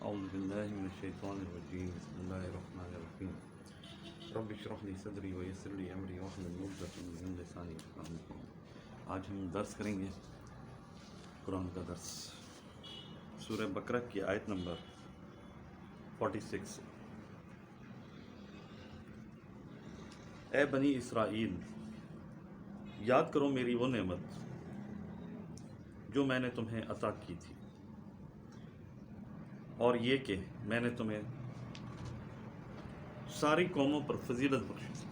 أعوذ بالله من الشيطان الرجيم بسم الله الرحمن الرحيم رب اشرح لي صدری ویسر لی امری واحلل عقدۃ من لسانی یفقهوا قولی۔ آج ہم درس کریں گے قرآن کا درس سورہ بقرہ کی آیت نمبر 46۔ اے بنی اسرائیل، یاد کرو میری وہ نعمت جو میں نے تمہیں عطا کی تھی، اور یہ کہ میں نے تمہیں ساری قوموں پر فضیلت بخشی تھی۔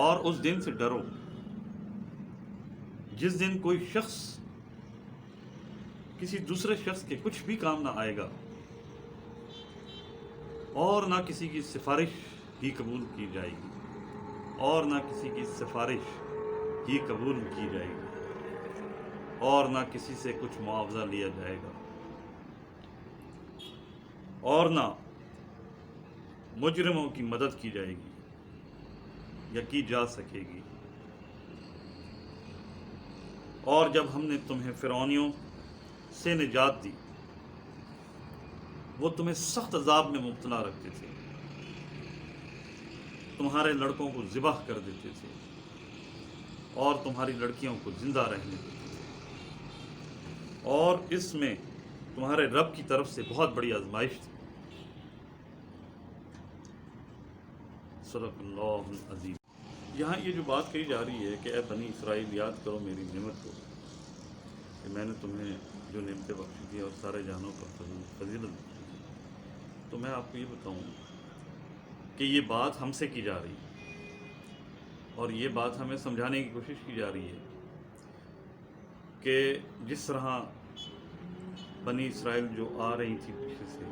اور اس دن سے ڈرو جس دن کوئی شخص کسی دوسرے شخص کے کچھ بھی کام نہ آئے گا، اور نہ کسی کی سفارش ہی قبول کی جائے گی، اور نہ کسی کی سفارش ہی قبول کی جائے گی، اور نہ کسی سے کچھ معاوضہ لیا جائے گا، اور نہ مجرموں کی مدد کی جائے گی یا کی جا سکے گی۔ اور جب ہم نے تمہیں فرعونیوں سے نجات دی، وہ تمہیں سخت عذاب میں مبتلا رکھتے تھے، تمہارے لڑکوں کو ذبح کر دیتے تھے اور تمہاری لڑکیوں کو زندہ رہنے دیتے تھے، اور اس میں تمہارے رب کی طرف سے بہت بڑی آزمائش تھی۔ صدق اللہ العظیم۔ یہاں یہ جو بات کہی جا رہی ہے کہ اے بنی اسرائیل، یاد کرو میری نعمت کو کہ میں نے تمہیں جو نعمتیں بخشی تھی اور سارے جہانوں پر فضیلت بخشی تھی، تو میں آپ کو یہ بتاؤں کہ یہ بات ہم سے کی جا رہی ہے، اور یہ بات ہمیں سمجھانے کی کوشش کی جا رہی ہے کہ جس طرح بنی اسرائیل جو آ رہی تھی پیچھے سے،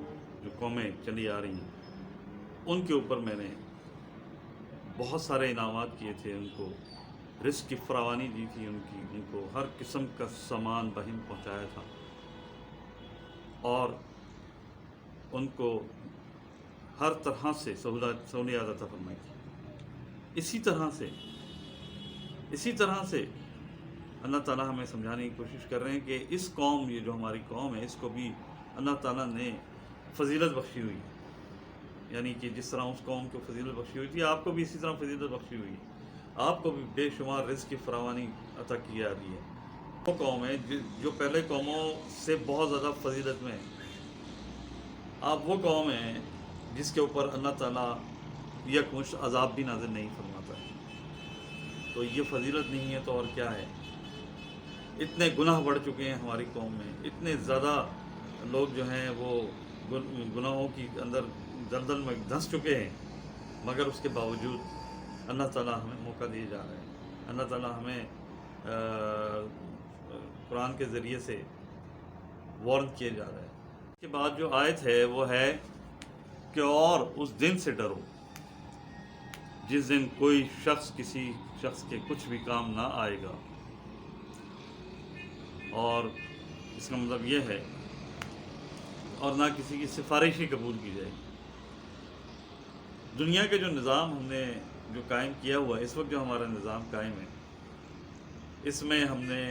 جو قومیں چلی آ رہی ہیں، ان کے اوپر میں نے بہت سارے انعامات کیے تھے، ان کو رزق کی فراوانی دی تھی، ان کو ہر قسم کا سامان بہم پہنچایا تھا، اور ان کو ہر طرح سے سہولیات عطا فرمائی تھی۔ اسی طرح سے اللہ تعالیٰ ہمیں سمجھانے کی کوشش کر رہے ہیں کہ اس قوم، یہ جو ہماری قوم ہے، اس کو بھی اللہ تعالیٰ نے فضیلت بخشی ہوئی ہے، یعنی کہ جس طرح اس قوم کو فضیلت بخشی ہوئی تھی، آپ کو بھی اسی طرح فضیلت بخشی ہوئی ہے، آپ کو بھی بے شمار رزق کی فراوانی عطا کی جا رہی ہے۔ وہ قوم ہے جو پہلے قوموں سے بہت زیادہ فضیلت میں ہے۔ آپ وہ قوم ہیں جس کے اوپر اللہ تعالیٰ یکمشت عذاب بھی نازل نہیں فرماتا ہے، تو یہ فضیلت نہیں ہے تو اور کیا ہے؟ اتنے گناہ بڑھ چکے ہیں ہماری قوم میں، اتنے زیادہ لوگ جو ہیں وہ گناہوں کی اندر دلدل میں دھنس چکے ہیں، مگر اس کے باوجود اللہ تعالیٰ ہمیں موقع دیے جا رہے ہیں۔ اللہ تعالیٰ ہمیں قرآن کے ذریعے سے وارن کیے جا رہے ہیں۔ اس کے بعد جو آیت ہے وہ ہے کہ اور اس دن سے ڈرو جس دن کوئی شخص کسی شخص کے کچھ بھی کام نہ آئے گا، اور اس کا مطلب یہ ہے اور نہ کسی کی سفارش ہی قبول کی جائے گی۔ دنیا کے جو نظام ہم نے جو قائم کیا ہوا ہے، اس وقت جو ہمارا نظام قائم ہے، اس میں ہم نے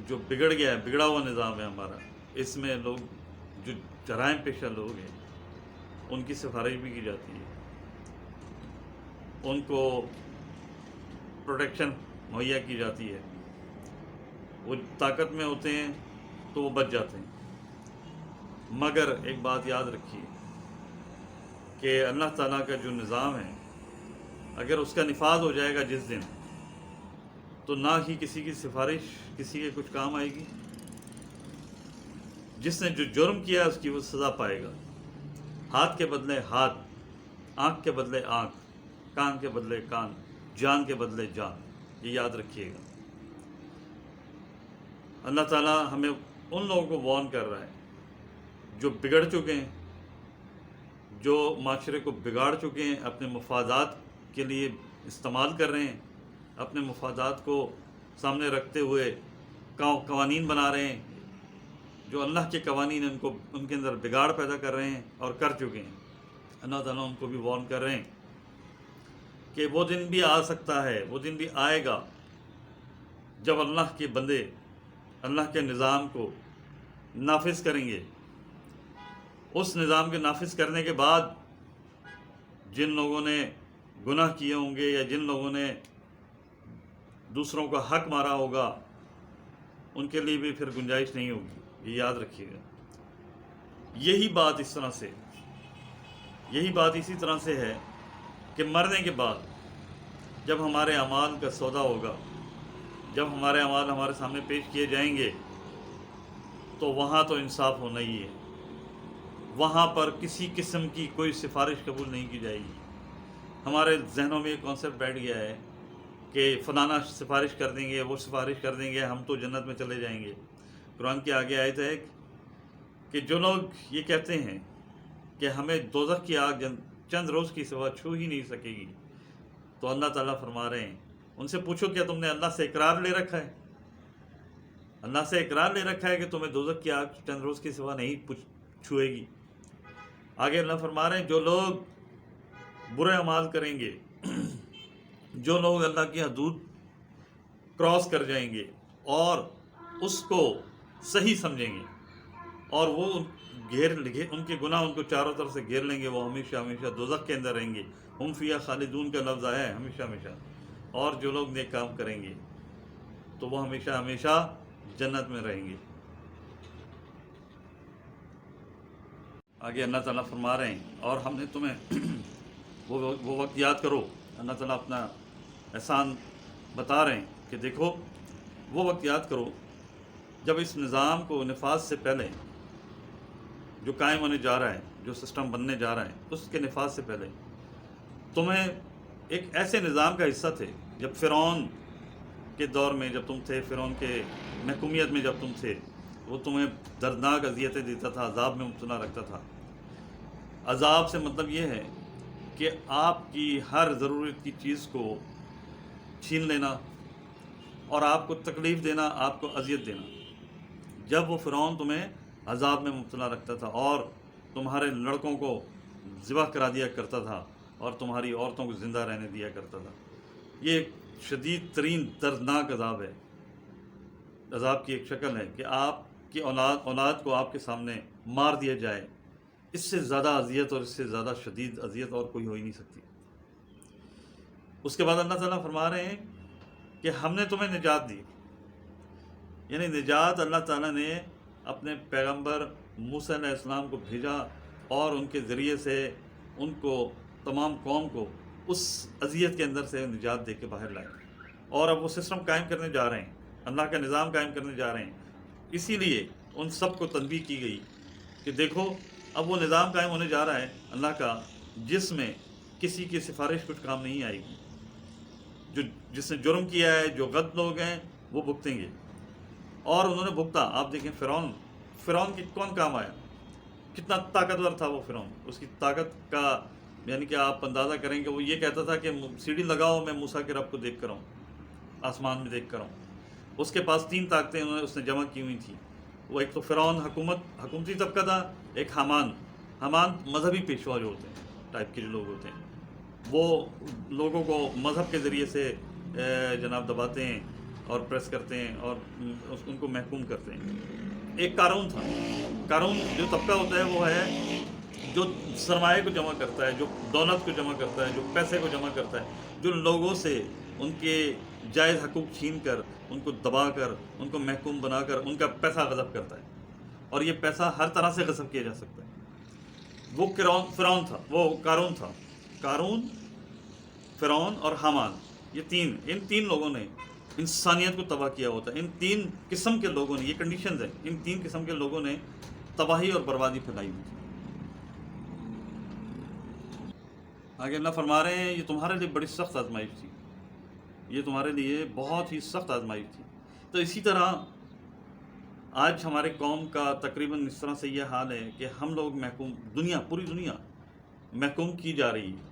جو بگڑ گیا ہے، بگڑا ہوا نظام ہے ہمارا، اس میں لوگ جو جرائم پیشہ لوگ ہیں ان کی سفارش بھی کی جاتی ہے، ان کو پروٹیکشن مہیا کی جاتی ہے، وہ طاقت میں ہوتے ہیں تو وہ بچ جاتے ہیں۔ مگر ایک بات یاد رکھیے کہ اللہ تعالیٰ کا جو نظام ہے، اگر اس کا نفاذ ہو جائے گا جس دن، تو نہ ہی کسی کی سفارش کسی کے کچھ کام آئے گی۔ جس نے جو جرم کیا اس کی وہ سزا پائے گا۔ ہاتھ کے بدلے ہاتھ، آنکھ کے بدلے آنکھ، کان کے بدلے کان، جان کے بدلے جان، یہ یاد رکھیے گا۔ اللہ تعالیٰ ہمیں ان لوگوں کو وارن کر رہا ہے جو بگڑ چکے ہیں، جو معاشرے کو بگاڑ چکے ہیں، اپنے مفادات کے لیے استعمال کر رہے ہیں، اپنے مفادات کو سامنے رکھتے ہوئے قوانین بنا رہے ہیں، جو اللہ کے قوانین ہیں ان کے اندر بگاڑ پیدا کر رہے ہیں اور کر چکے ہیں۔ اللہ تعالیٰ ان کو بھی وارن کر رہے ہیں کہ وہ دن بھی آ سکتا ہے، وہ دن بھی آئے گا جب اللہ کے بندے اللہ کے نظام کو نافذ کریں گے، اس نظام کے نافذ کرنے کے بعد جن لوگوں نے گناہ کیے ہوں گے یا جن لوگوں نے دوسروں کا حق مارا ہوگا، ان کے لیے بھی پھر گنجائش نہیں ہوگی، یہ یاد رکھیے گا۔ یہی بات اسی طرح سے ہے کہ مرنے کے بعد جب ہمارے اعمال کا سودا ہوگا، جب ہمارے اعمال ہمارے سامنے پیش کیے جائیں گے، تو وہاں تو انصاف ہونا ہی ہے، وہاں پر کسی قسم کی کوئی سفارش قبول نہیں کی جائے گی۔ ہمارے ذہنوں میں یہ کانسیپٹ بیٹھ گیا ہے کہ فلانا سفارش کر دیں گے، وہ سفارش کر دیں گے، ہم تو جنت میں چلے جائیں گے۔ قرآن کی آگے آیت ہے کہ جو لوگ یہ کہتے ہیں کہ ہمیں دوزخ کی آگ چند روز کی سوا چھو ہی نہیں سکے گی، تو اللہ تعالیٰ فرما رہے ہیں ان سے پوچھو کیا تم نے اللہ سے اقرار لے رکھا ہے؟ اللہ سے اقرار لے رکھا ہے کہ تمہیں دوزخ کی آگ چند روز کی سوا نہیں چھوئے گی؟ آگے اللہ فرما رہے ہیں جو لوگ برے اعمال کریں گے، جو لوگ اللہ کی حدود کراس کر جائیں گے اور اس کو صحیح سمجھیں گے اور وہ ان کے گناہ ان کو چاروں طرف سے گھیر لیں گے، وہ ہمیشہ ہمیشہ دوزخ کے اندر رہیں گے۔ ہم فیہا خالدون کا لفظ آیا ہے ہمیشہ ہمیشہ۔ اور جو لوگ نیک کام کریں گے تو وہ ہمیشہ ہمیشہ جنت میں رہیں گے۔ آگے اللہ تعالیٰ فرما رہے ہیں اور ہم نے تمہیں وہ وقت یاد کرو۔ اللہ تعالیٰ اپنا احسان بتا رہے ہیں کہ دیکھو وہ وقت یاد کرو جب اس نظام کو نفاذ سے پہلے جو قائم ہونے جا رہا ہے، جو سسٹم بننے جا رہا ہے، اس کے نفاذ سے پہلے تمہیں ایک ایسے نظام کا حصہ تھے۔ جب فرعون کے دور میں جب تم تھے، فرعون کے محکومیت میں جب تم تھے، وہ تمہیں دردناک اذیتیں دیتا تھا، عذاب میں مبتلا رکھتا تھا۔ عذاب سے مطلب یہ ہے کہ آپ کی ہر ضرورت کی چیز کو چھین لینا اور آپ کو تکلیف دینا، آپ کو اذیت دینا۔ جب وہ فرعون تمہیں عذاب میں مبتلا رکھتا تھا اور تمہارے لڑکوں کو ذبح کرا دیا کرتا تھا اور تمہاری عورتوں کو زندہ رہنے دیا کرتا تھا، یہ ایک شدید ترین دردناک عذاب ہے۔ عذاب کی ایک شکل ہے کہ آپ کی اولاد کو آپ کے سامنے مار دیا جائے۔ اس سے زیادہ اذیت اور اس سے زیادہ شدید اذیت اور کوئی ہو ہی نہیں سکتی۔ اس کے بعد اللہ تعالیٰ فرما رہے ہیں کہ ہم نے تمہیں نجات دی، یعنی نجات اللہ تعالیٰ نے اپنے پیغمبر موسیٰ علیہ السلام کو بھیجا اور ان کے ذریعے سے ان کو تمام قوم کو اس اذیت کے اندر سے نجات دے کے باہر لائے، اور اب وہ سسٹم قائم کرنے جا رہے ہیں، اللہ کا نظام قائم کرنے جا رہے ہیں۔ اسی لیے ان سب کو تنبیہ کی گئی کہ دیکھو اب وہ نظام قائم ہونے جا رہا ہے اللہ کا، جس میں کسی کی سفارش کچھ کام نہیں آئے گی۔ جس نے جرم کیا ہے، جو غلط لوگ ہیں، وہ بھگتیں گے، اور انہوں نے بھگتا۔ آپ دیکھیں فرعون کی کون کام آیا، کتنا طاقتور تھا وہ فرعون۔ اس کی طاقت کا یعنی کہ آپ اندازہ کریں کہ وہ یہ کہتا تھا کہ سیڑھی لگاؤ میں موسیٰ کے رب کو دیکھ کر آؤں، آسمان میں دیکھ کر آؤں۔ اس کے پاس 3 طاقتیں اس نے جمع کی ہوئی تھیں۔ وہ ایک تو فرعون حکومتی طبقہ تھا، ایک حامان مذہبی پیشوا جو ہوتے ہیں، ٹائپ کے جو لوگ ہوتے ہیں، وہ لوگوں کو مذہب کے ذریعے سے جناب دباتے ہیں اور پریس کرتے ہیں اور ان کو محکوم کرتے ہیں۔ ایک قارون تھا۔ قارون جو طبقہ ہوتا ہے وہ ہے جو سرمایہ کو جمع کرتا ہے، جو دولت کو جمع کرتا ہے، جو پیسے کو جمع کرتا ہے، جو لوگوں سے ان کے جائز حقوق چھین کر، ان کو دبا کر، ان کو محکوم بنا کر ان کا پیسہ غصب کرتا ہے، اور یہ پیسہ ہر طرح سے غصب کیا جا سکتا ہے۔ وہ فرعون تھا، وہ قارون تھا۔ قارون، فرعون اور حامان، ان تین لوگوں نے انسانیت کو تباہ کیا ہوتا ہے۔ ان 3 قسم کے لوگوں نے، یہ کنڈیشنز ہیں، ان 3 قسم کے لوگوں نے تباہی اور بربادی پھیلائی ہوئی تھی۔ آگے اللہ فرما رہے ہیں یہ تمہارے لیے بڑی سخت آزمائش تھی، یہ تمہارے لیے بہت ہی سخت آزمائش تھی۔ تو اسی طرح آج ہمارے قوم کا تقریباً اس طرح سے یہ حال ہے کہ ہم لوگ پوری دنیا محکوم کی جا رہی ہے،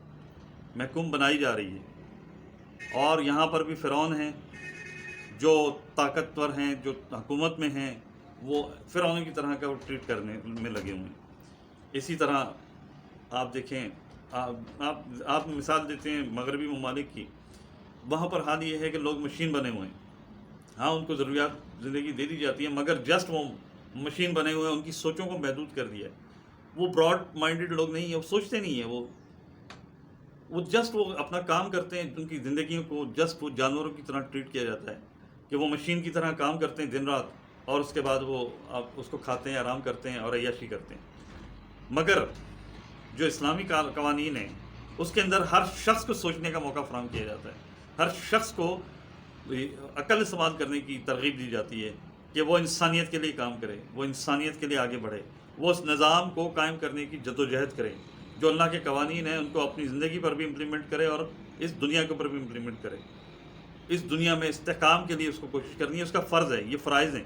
محکوم بنائی جا رہی ہے، اور یہاں پر بھی فرعون ہیں جو طاقتور ہیں، جو حکومت میں ہیں، وہ فرعون کی طرح کا وہ ٹریٹ کرنے میں لگے ہوئے ہیں۔ اسی طرح آپ دیکھیں، آپ مثال دیتے ہیں مغربی ممالک کی، وہاں پر حال یہ ہے کہ لوگ مشین بنے ہوئے ہیں، ہاں ان کو ضروریات زندگی دے دی جاتی ہے، مگر جسٹ وہ مشین بنے ہوئے ہیں، ان کی سوچوں کو محدود کر دیا ہے۔ وہ براڈ مائنڈڈ لوگ نہیں ہیں، وہ سوچتے نہیں ہیں، وہ جسٹ وہ اپنا کام کرتے ہیں، ان کی زندگیوں کو جسٹ وہ جانوروں کی طرح ٹریٹ کیا جاتا ہے کہ وہ مشین کی طرح کام کرتے ہیں دن رات، اور اس کے بعد وہ آپ اس کو کھاتے ہیں، آرام کرتے ہیں اور عیاشی کرتے ہیں۔ مگر جو اسلامی قوانین ہیں اس کے اندر ہر شخص کو سوچنے کا موقع فراہم کیا جاتا ہے، ہر شخص کو عقل استعمال کرنے کی ترغیب دی جاتی ہے کہ وہ انسانیت کے لیے کام کرے، وہ انسانیت کے لیے آگے بڑھے، وہ اس نظام کو قائم کرنے کی جدوجہد کرے، جو اللہ کے قوانین ہیں ان کو اپنی زندگی پر بھی امپلیمنٹ کرے اور اس دنیا کے اوپر بھی امپلیمنٹ کرے۔ اس دنیا میں استحکام کے لیے اس کو کوشش کرنی ہے، اس کا فرض ہے، یہ فرائض ہیں۔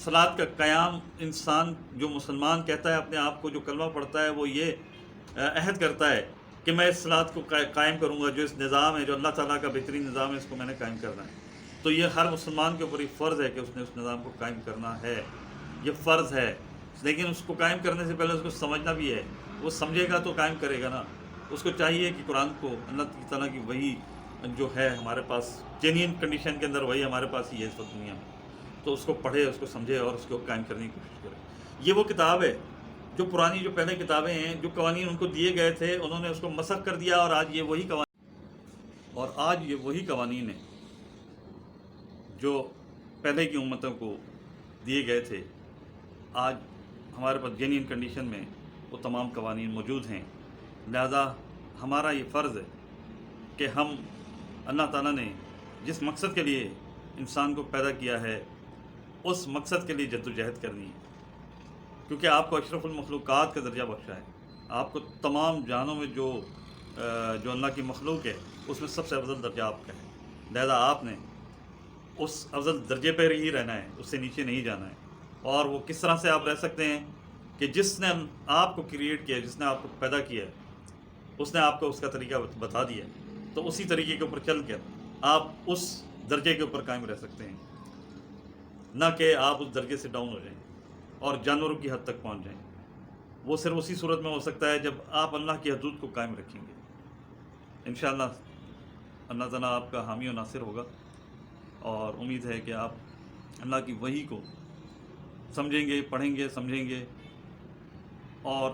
صلاۃ کا قیام، انسان جو مسلمان کہتا ہے اپنے آپ کو، جو کلمہ پڑھتا ہے، وہ یہ عہد کرتا ہے کہ میں اس صلاۃ کو قائم کروں گا، جو اس نظام ہے، جو اللہ تعالیٰ کا بہترین نظام ہے، اس کو میں نے قائم کرنا ہے۔ تو یہ ہر مسلمان کے اوپر یہ فرض ہے کہ اس نے اس نظام کو قائم کرنا ہے، یہ فرض ہے۔ لیکن اس کو قائم کرنے سے پہلے اس کو سمجھنا بھی ہے، وہ سمجھے گا تو قائم کرے گا نا۔ اس کو چاہیے کہ قرآن کو، اللہ تعالیٰ کی وہی جو ہے ہمارے پاس جینین کنڈیشن کے اندر، وہی ہمارے پاس ہی ہے اس وقت دنیا میں، تو اس کو پڑھے، اس کو سمجھے اور اس کو قائم کرنے کی کوشش کرے۔ یہ وہ کتاب ہے جو پرانی، جو پہلے کتابیں ہیں، جو قوانین ان کو دیے گئے تھے، انہوں نے اس کو مسخ کر دیا، اور آج یہ وہی قوانین ہیں جو پہلے کی امتوں کو دیے گئے تھے۔ آج ہمارے پاس جینین کنڈیشن میں وہ تمام قوانین موجود ہیں، لہذا ہمارا یہ فرض ہے کہ ہم اللہ تعالیٰ نے جس مقصد کے لیے انسان کو پیدا کیا ہے اس مقصد کے لیے جدوجہد کرنی ہے، کیونکہ آپ کو اشرف المخلوقات کا درجہ بخشا ہے۔ آپ کو تمام جہانوں میں جو اللہ کی مخلوق ہے اس میں سب سے افضل درجہ آپ کا ہے، لہذا آپ نے اس افضل درجے پہ ہی رہنا ہے، اس سے نیچے نہیں جانا ہے۔ اور وہ کس طرح سے آپ رہ سکتے ہیں کہ جس نے آپ کو کریٹ کیا ہے، جس نے آپ کو پیدا کیا ہے، اس نے آپ کو اس کا طریقہ بتا دیا ہے، تو اسی طریقے کے اوپر چل کر آپ اس درجے کے اوپر قائم رہ سکتے ہیں، نہ کہ آپ اس درجے سے ڈاؤن ہو جائیں اور جانوروں کی حد تک پہنچ جائیں۔ وہ صرف اسی صورت میں ہو سکتا ہے جب آپ اللہ کی حدود کو قائم رکھیں گے۔ انشاءاللہ اللہ تعالیٰ آپ کا حامی و ناصر ہوگا، اور امید ہے کہ آپ اللہ کی وحی کو سمجھیں گے، پڑھیں گے، سمجھیں گے اور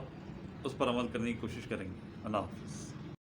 اس پر عمل کرنے کی کوشش کریں گے۔ اللہ حافظ۔